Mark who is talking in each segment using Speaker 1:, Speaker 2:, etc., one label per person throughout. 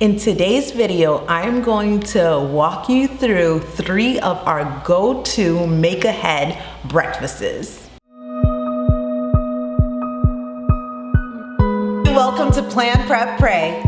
Speaker 1: In today's video, I'm going to walk you through 3 of our go-to make-ahead breakfasts. Welcome to Plan, Prep, Pray.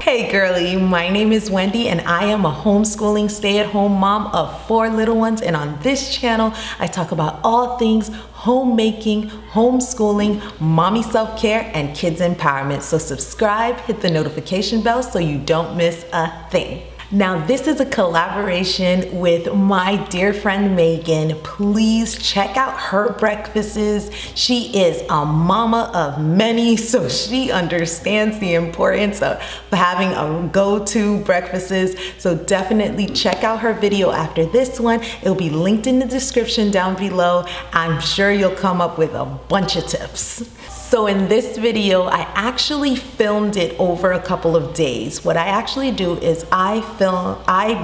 Speaker 1: Hey girlie, my name is Wendy and I am a homeschooling stay-at-home mom of 4 little ones, and on this channel I talk about all things homemaking, homeschooling, mommy self-care, and kids empowerment. So subscribe, hit the notification bell so you don't miss a thing. Now this is a collaboration with my dear friend Megan. Please check out her breakfasts. She is a mama of many, so she understands the importance of having a go-to breakfasts. So definitely check out her video after this one. It'll be linked in the description down below. I'm sure you'll come up with a bunch of tips. So in this video, I actually filmed it over a couple of days. What I actually do is I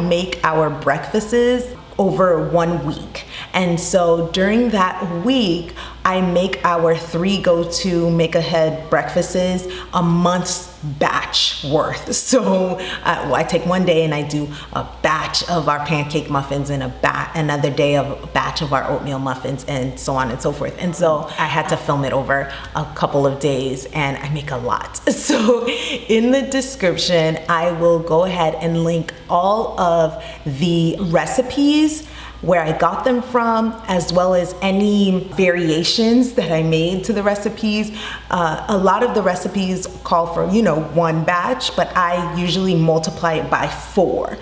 Speaker 1: make our breakfasts over 1 week. And so during that week, I make our 3 go-to make-ahead breakfasts a month's batch worth. So I take one day and I do a batch of our pancake muffins and another day of a batch of our oatmeal muffins, and so on and so forth. And so I had to film it over a couple of days and I make a lot. So in the description, I will go ahead and link all of the recipes, where I got them from, as well as any variations that I made to the recipes. A lot of the recipes call for, 1 batch, but I usually multiply it by 4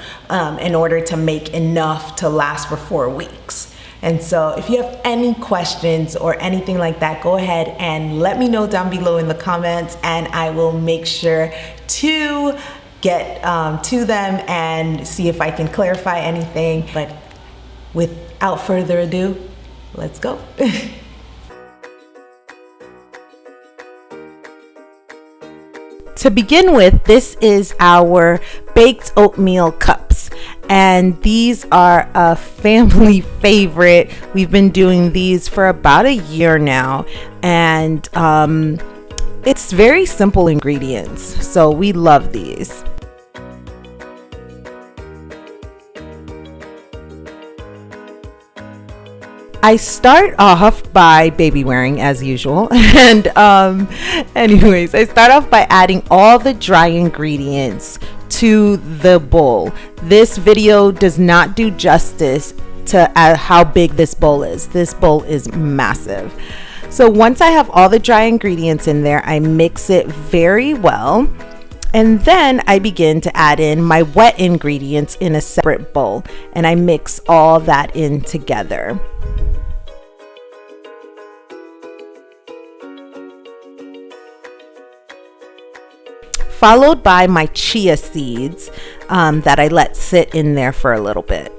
Speaker 1: in order to make enough to last for 4 weeks. And so if you have any questions or anything like that, go ahead and let me know down below in the comments, and I will make sure to get to them and see if I can clarify anything. But without further ado, let's go. To begin with, this is our baked oatmeal cups, and these are a family favorite. We've been doing these for about a year now, and it's very simple ingredients, so we love these. I start off by baby wearing as usual, and anyways, I start off by adding all the dry ingredients to the bowl. This video does not do justice to how big this bowl is. This bowl is massive. So once I have all the dry ingredients in there, I mix it very well. And then I begin to add in my wet ingredients in a separate bowl, and I mix all that in together. Followed by my chia seeds that I let sit in there for a little bit.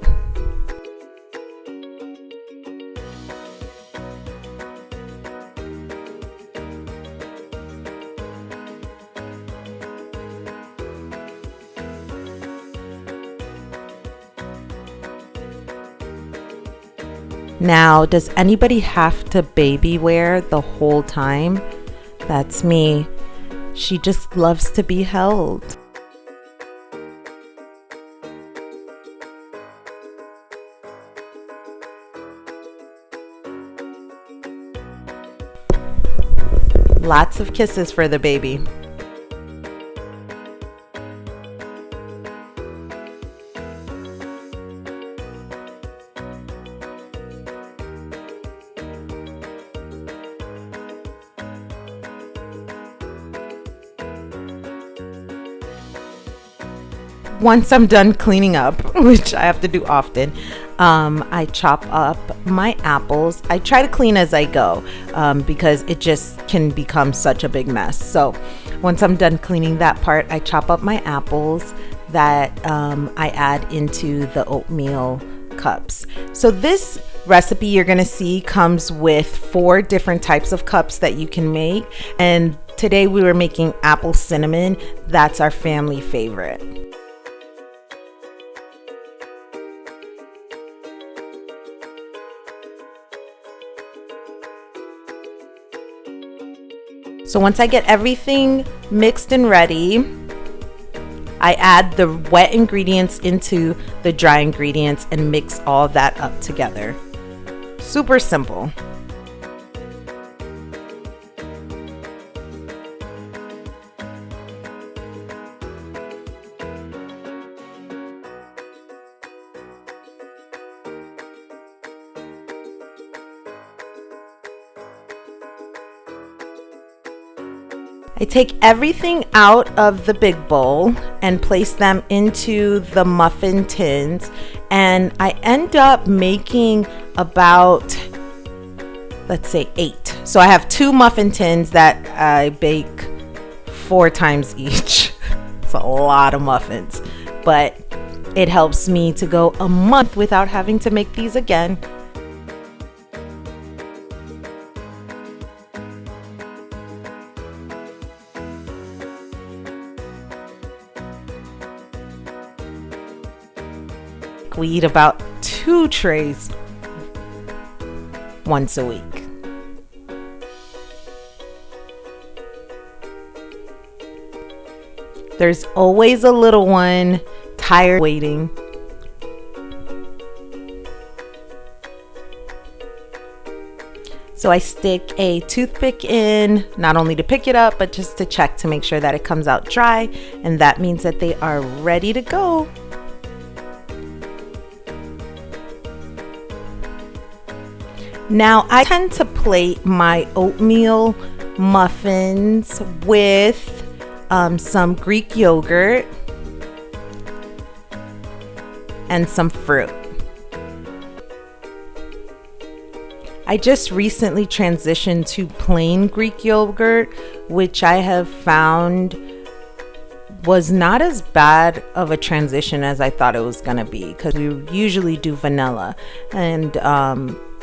Speaker 1: Now, does anybody have to baby wear the whole time? That's me. She just loves to be held. Lots of kisses for the baby. Once I'm done cleaning up, which I have to do often, I chop up my apples. I try to clean as I go because it just can become such a big mess. So once I'm done cleaning that part, I chop up my apples that I add into the oatmeal cups. So this recipe you're gonna see comes with 4 different types of cups that you can make, and today we were making apple cinnamon. That's our family favorite. So once I get everything mixed and ready, I add the wet ingredients into the dry ingredients and mix all that up together. Super simple. I take everything out of the big bowl and place them into the muffin tins, and I end up making about, let's say, 8. So I have 2 muffin tins that I bake 4 times each. It's a lot of muffins, but it helps me to go a month without having to make these again. We eat about 2 trays once a week. There's always a little one tired waiting. So I stick a toothpick in, not only to pick it up, but just to check to make sure that it comes out dry, and that means that they are ready to go. Now, I tend to plate my oatmeal muffins with some Greek yogurt and some fruit. I just recently transitioned to plain Greek yogurt, which I have found was not as bad of a transition as I thought it was going to be, because we usually do vanilla, and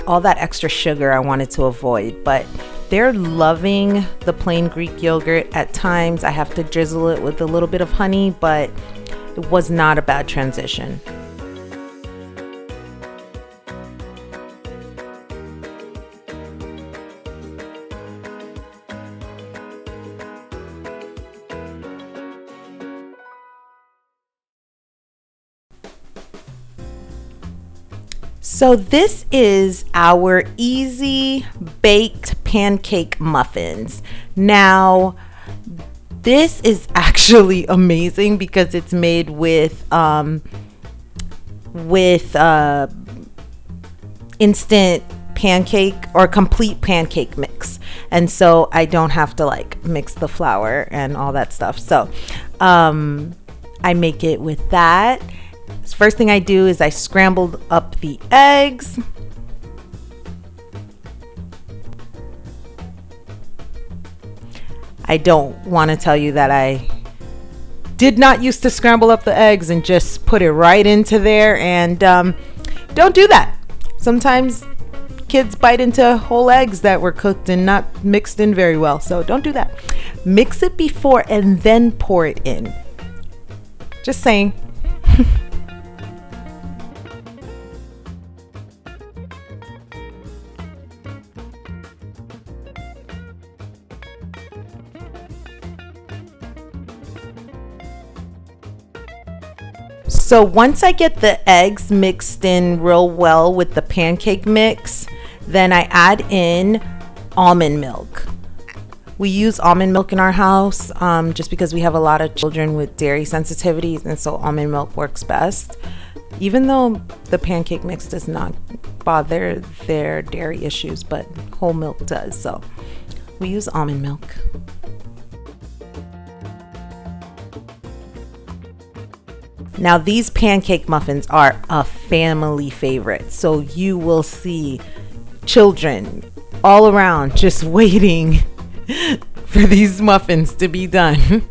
Speaker 1: all that extra sugar I wanted to avoid. But they're loving the plain Greek yogurt. At times I have to drizzle it with a little bit of honey, but it was not a bad transition. So this is our easy baked pancake muffins. Now, this is actually amazing because it's made with instant pancake or complete pancake mix, and so I don't have to like mix the flour and all that stuff. So I make it with that. First thing I do is I scrambled up the eggs. I don't want to tell you that I did not used to scramble up the eggs and just put it right into there, and don't do that. Sometimes kids bite into whole eggs that were cooked and not mixed in very well, so don't do that. Mix it before and then pour it in. Just saying. So once I get the eggs mixed in real well with the pancake mix, then I add in almond milk. We use almond milk in our house just because we have a lot of children with dairy sensitivities, and so almond milk works best. Even though the pancake mix does not bother their dairy issues, but whole milk does, so we use almond milk. Now these pancake muffins are a family favorite, so you will see children all around just waiting for these muffins to be done.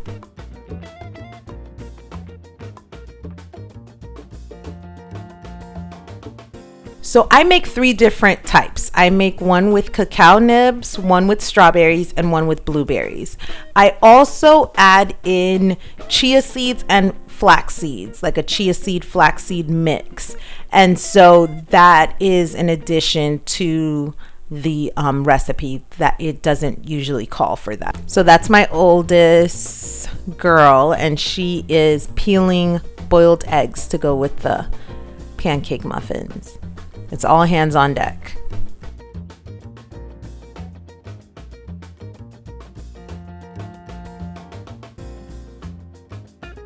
Speaker 1: So I make 3 different types. I make one with cacao nibs, one with strawberries, and one with blueberries. I also add in chia seeds and flax seeds, like a chia seed flaxseed mix. And so that is in addition to the recipe, that it doesn't usually call for that. So that's my oldest girl, and she is peeling boiled eggs to go with the pancake muffins. It's all hands on deck.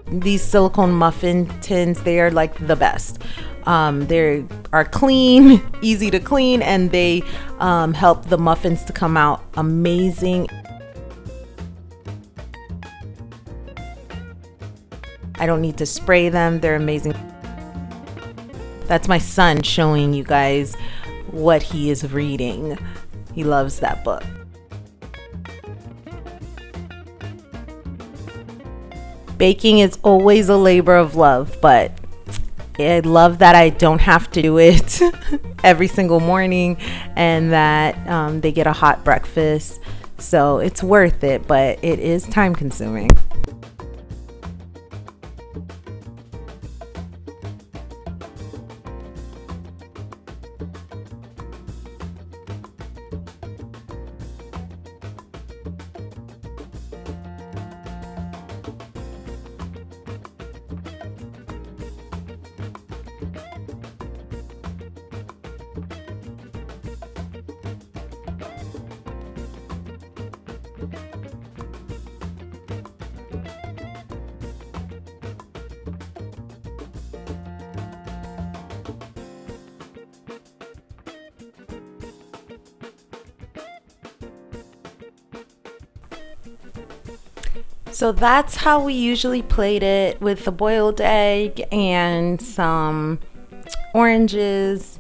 Speaker 1: These silicone muffin tins, they are like the best. They are clean, easy to clean, and they help the muffins to come out amazing. I don't need to spray them, they're amazing. That's my son showing you guys what he is reading. He loves that book. Baking is always a labor of love, but I love that I don't have to do it every single morning, and that they get a hot breakfast. So it's worth it, but it is time consuming. So that's how we usually plate it, with the boiled egg and some oranges.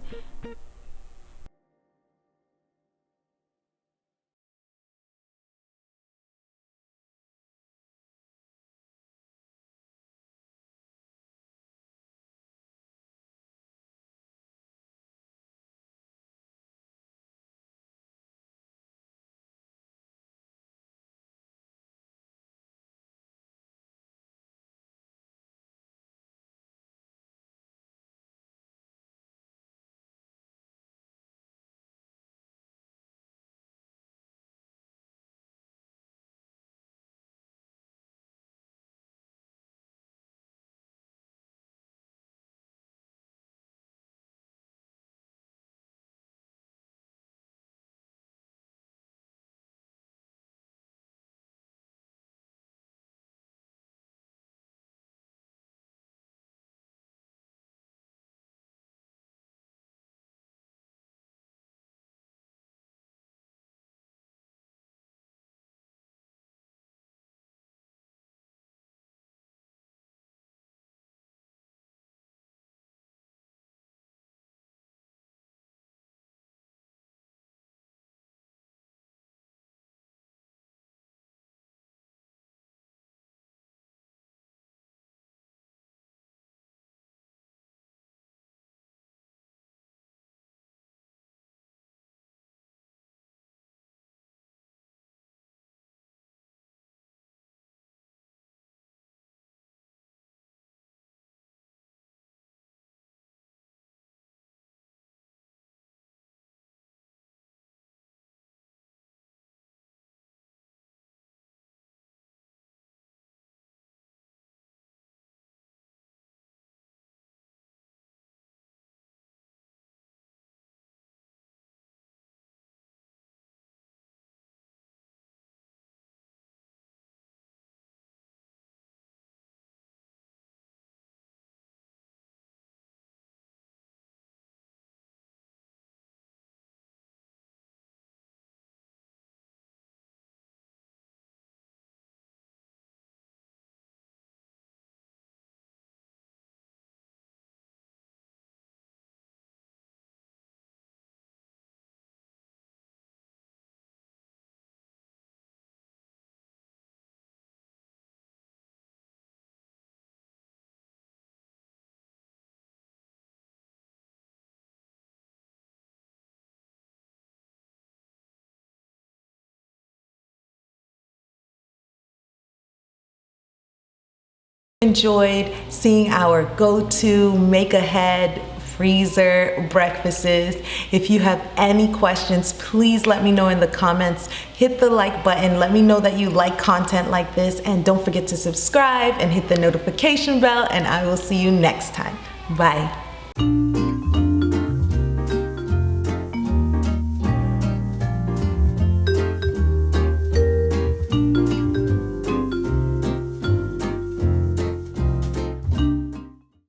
Speaker 1: Enjoyed seeing our go-to make ahead freezer breakfasts. If you have any questions, please let me know in the comments. Hit the like button. Let me know that you like content like this, and don't forget to subscribe and hit the notification bell, and I will see you next time. Bye.